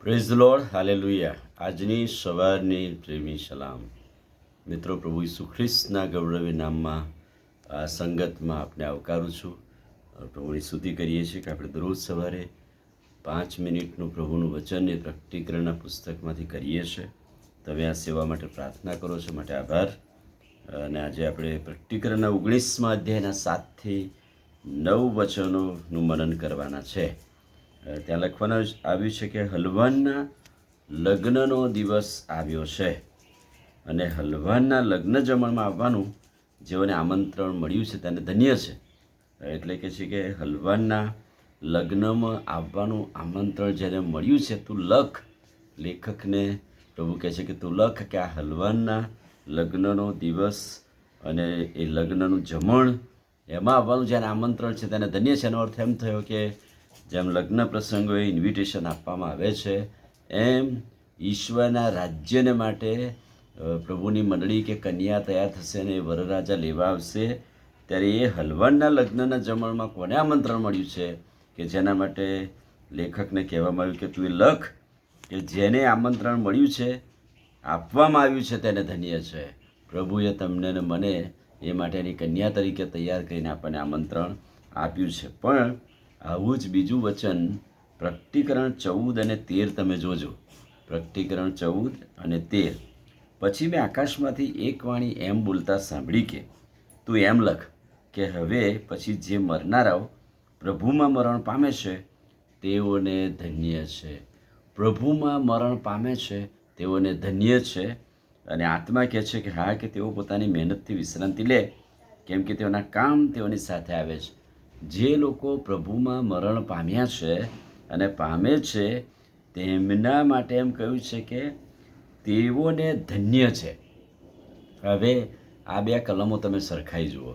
Praise the lord, hallelujah. આજની સવારની પ્રેમી સલામ મિત્રો, પ્રભુ ઈસુ ખ્રિસ્તના ગૌરવી નામમાં આ સંગતમાં આપને આવકારું છું. પ્રભુની સ્તુતિ કરીએ છીએ કે આપણે દરરોજ સવારે 5 મિનિટનું પ્રભુનું વચન એ પ્રકટીકરણના પુસ્તકમાંથી કરીએ છીએ. તમે આ સેવા માટે પ્રાર્થના કરો છો, માટે આભાર. અને આજે આપણે પ્રકટીકરણના 19મા અધ્યાયના 7 થી 9 વચનોનું મનન કરવાના છે. ત્યાં લખવાનું આવ્યું છે કે હલવાનના લગ્નનો દિવસ આવ્યો છે, અને હલવાનના લગ્ન જમણમાં આવવાનું જેઓને આમંત્રણ મળ્યું છે તેને ધન્ય છે. એટલે કે છે કે હલવાનના લગ્નમાં આવવાનું આમંત્રણ જેને મળ્યું છે, તું લખ. લેખકને પ્રભુ કહે છે કે તું લખ કે આ હલવાનના લગ્નનો દિવસ અને એ લગ્નનું જમણ એમાં આવવાનું જેને આમંત્રણ છે તેને ધન્ય છે. એનો અર્થ એમ થયો કે જેમ લગ્ન પ્રસંગોએ ઇન્વિટેશન આપવામાં આવે છે, એમ ઈશ્વરના રાજ્યને માટે પ્રભુની મંડળી કે કન્યા તૈયાર થશે અને એ વરરાજા લેવા આવશે, ત્યારે એ હલવાનના લગ્નના જમણમાં કોને આમંત્રણ મળ્યું છે કે જેના માટે લેખકને કહેવામાં આવ્યું કે તું એ લખ કે જેને આમંત્રણ મળ્યું છે, આપવામાં આવ્યું છે તેને ધન્ય છે. પ્રભુએ તમને ને મને એ માટેની કન્યા તરીકે તૈયાર કરીને આપણને આમંત્રણ આપ્યું છે. પણ આવું જ બીજું વચન પ્રકટીકરણ 14 અને 13 તમે જોજો. પ્રકટીકરણ 14 અને 13. પછી મેં આકાશમાંથી એક વાણી એમ બોલતા સાંભળી કે તું એમ લખ કે હવે પછી જે મરનારાઓ પ્રભુમાં મરણ પામે છે તેઓને ધન્ય છે. પ્રભુમાં મરણ પામે છે તેઓને ધન્ય છે. અને આત્મા કહે છે કે હા, કે તેઓ પોતાની મહેનતથી વિશ્રાંતિ લે, કેમ કે તેઓના કામ તેઓની સાથે આવે છે. જે લોકો પ્રભુમાં મરણ પામ્યા છે અને પામે છે તેમના માટે એમ કહ્યું છે કે તેઓને ધન્ય છે. હવે આ બે કલમો તમે સરખાઈ જુઓ.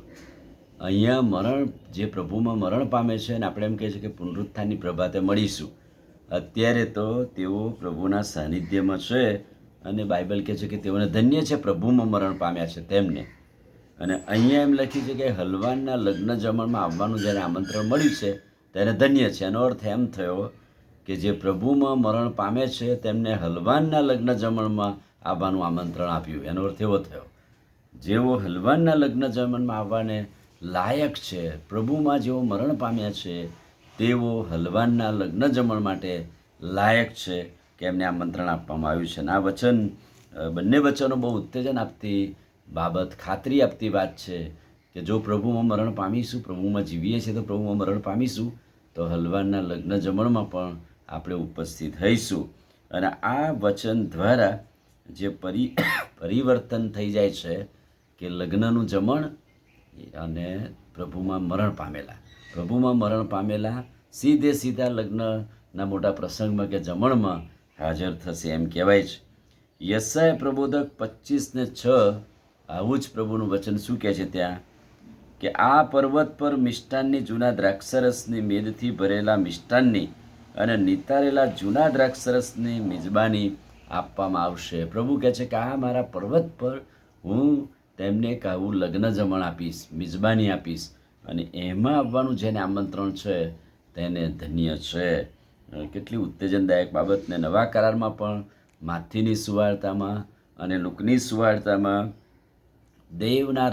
અહીંયા મરણ, જે પ્રભુમાં મરણ પામે છે, અને આપણે એમ કહીએ છીએ કે પુનરુત્થાનની પ્રભાતે મળીશું. અત્યારે તો તેઓ પ્રભુના સાનિધ્યમાં છે અને બાઇબલ કહે છે કે તેઓને ધન્ય છે પ્રભુમાં મરણ પામ્યા છે તેમને. અને અહીંયા એમ લખ્યું છે કે હલવાનના લગ્ન જમણમાં આવવાનું જ્યારે આમંત્રણ મળ્યું છે તેને ધન્ય છે. એનો અર્થ એમ થયો કે જે પ્રભુમાં મરણ પામે છે તેમને હલવાનના લગ્ન જમણમાં આવવાનું આમંત્રણ આપ્યું. એનો અર્થ એવો થયો, જેઓ હલવાનના લગ્ન જમણમાં આવવાને લાયક છે, પ્રભુમાં જેઓ મરણ પામ્યા છે તેઓ હલવાનના લગ્ન જમણ માટે લાયક છે કે એમને આમંત્રણ આપવામાં આવ્યું છે. અને આ વચન, બંને વચનો બહુ ઉત્તેજન આપતી બાબત, ખાતરી આપતી વાત છે કે જો પ્રભુમાં મરણ પામીશું, પ્રભુમાં જીવીએ છીએ તો પ્રભુમાં મરણ પામીશું, તો હલવાનના લગ્ન જમણમાં પણ આપણે ઉપસ્થિત થઈશું. અને આ વચન દ્વારા જે પરિવર્તન થઈ જાય છે કે લગ્નનું જમણ અને પ્રભુમાં મરણ પામેલા સીધા લગ્નના મોટા પ્રસંગમાં કે જમણમાં હાજર થશે એમ કહેવાય છે. યશાયા પ્રબોધક 25:6 આવું જ પ્રભુનું વચન શું કહે છે ત્યાં કે આ પર્વત પર મિષ્ટાનની, જૂના દ્રાક્ષરસની મેદથી ભરેલા મિષ્ટાનની અને નિતારેલા જૂના દ્રાક્ષરસની મિજબાની આપવામાં આવશે. પ્રભુ કહે છે કે આ મારા પર્વત પર હું તેમને એક આવું લગ્ન જમણ આપીશ, મિજબાની આપીશ, અને એમાં આવવાનું જેને આમંત્રણ છે તેને ધન્ય છે. કેટલી ઉત્તેજનદાયક બાબતને નવા કરારમાં પણ માથીની સુવાર્તામાં અને લુકની સુવાર્તામાં દેવનું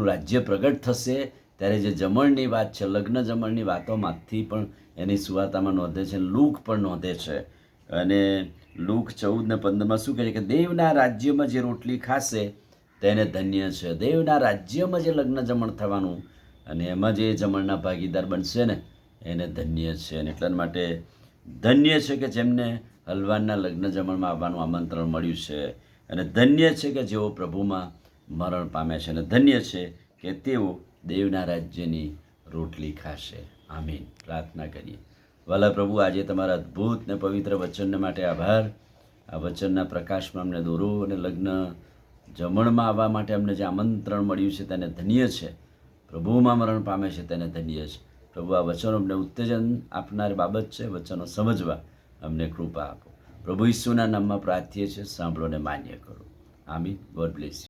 રાજ્ય પ્રગટ થશે ત્યારે જે જમણની વાત છે, લગ્ન જમણની વાતો માથી પણ એની સુવાર્તામાં નોંધે છે, લૂક પણ નોંધે છે. અને લૂક 14:15 શું કહે છે કે દેવના રાજ્યમાં જે રોટલી ખાશે તેને ધન્ય છે. દેવના રાજ્યમાં જે લગ્ન જમણ થવાનું અને એમાં જે જમણના ભાગીદાર બનશે ને એને ધન્ય છે. અને એટલા માટે ધન્ય છે કે જેમને હલવાનના લગ્ન જમણમાં આવવાનું આમંત્રણ મળ્યું છે, અને ધન્ય છે કે જેઓ પ્રભુમાં મરણ પામ્યા છે, અને ધન્ય છે કે તેઓ દેવના રાજ્યની રોટલી ખાશે. આમીન. પ્રાર્થના કરીએ. વાલા પ્રભુ, આજે તમારા અદ્ભુત ને પવિત્ર વચનને માટે આભાર. આ વચનના પ્રકાશમાં અમને દોરો, અને લગ્ન જમણમાં આવવા માટે અમને જે આમંત્રણ મળ્યું છે તેને ધન્ય છે, પ્રભુમાં મરણ પામે છે તેને ધન્ય છે. પ્રભુ, આ વચનો અમને ઉત્તેજન આપનાર બાબત છે. વચનો સમજવા અમને કૃપા આપો. પ્રભુ ઈસુના નામમાં પ્રાર્થીએ છીએ, સાંભળો ને માન્ય કરો. આમીન. God bless you.